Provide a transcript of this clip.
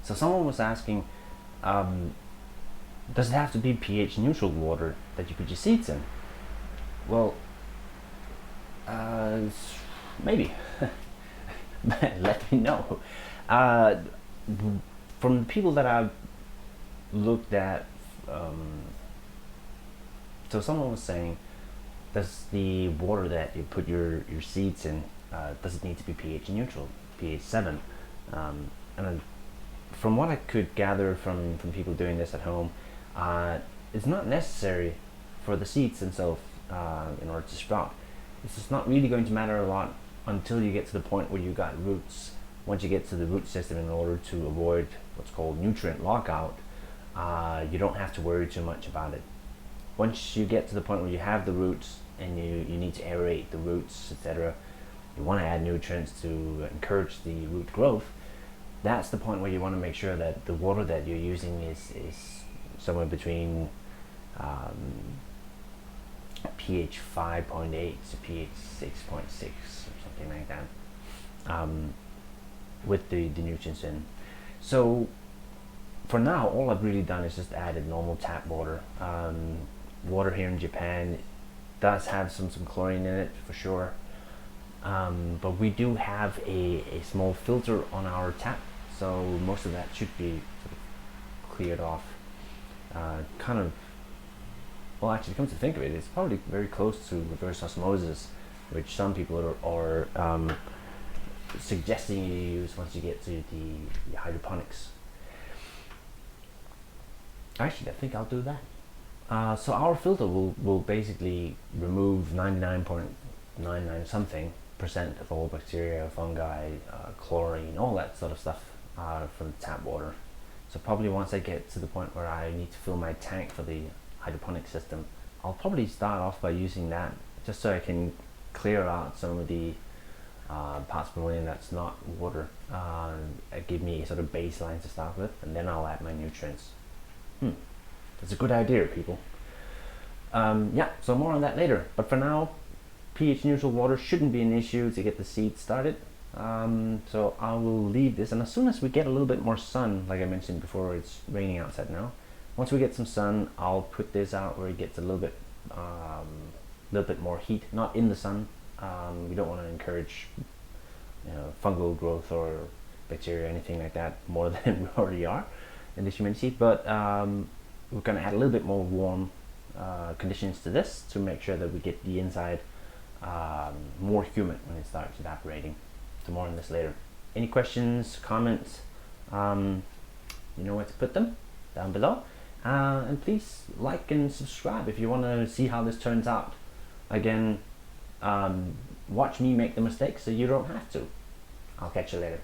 So someone was asking, does it have to be pH neutral water that you put your seeds in? Well, maybe. Let me know. From the people that I've looked at, so someone was saying, does the water that you put your seeds in, does it need to be pH neutral, pH 7? And from what I could gather from people doing this at home, it's not necessary for the seeds themselves in order to sprout. It's just not really going to matter a lot until you get to the point where you got roots. Once you get to the root system, in order to avoid what's called nutrient lockout, you don't have to worry too much about it. Once you get to the point where you have the roots and you need to aerate the roots, etc., you want to add nutrients to encourage the root growth. That's the point where you want to make sure that the water that you're using is somewhere between pH 5.8 to pH 6.6 or something like that, with the nutrients in. So for now, all I've really done is just added normal tap water. Water here in Japan does have some chlorine in it for sure, but we do have a small filter on our tap, so most of that should be sort of cleared off. Kind of, well, actually, come to think of it, it's probably very close to reverse osmosis, which some people are suggesting you use once you get to the hydroponics. Actually, I think I'll do that. So our filter will basically remove 99.99 something percent of all bacteria, fungi, chlorine, all that sort of stuff from the tap water. So probably once I get to the point where I need to fill my tank for the hydroponic system, I'll probably start off by using that, just so I can clear out some of the parts per million that's not water. Give me a sort of baseline to start with, and then I'll add my nutrients. That's a good idea, people. Yeah, so more on that later. But for now, pH neutral water shouldn't be an issue to get the seeds started. So I will leave this, and as soon as we get a little bit more sun, like I mentioned before, it's raining outside now. Once we get some sun, I'll put this out where it gets a little bit more heat, not in the sun. We don't want to encourage, fungal growth or bacteria or anything like that more than we already are in this humidity, but we're going to add a little bit more warm conditions to this to make sure that we get the inside more humid when it starts evaporating. So more on this later. Any questions, comments, you know where to put them down below, and please like and subscribe if you want to see how this turns out. Again, watch me make the mistakes so you don't have to. I'll catch you later.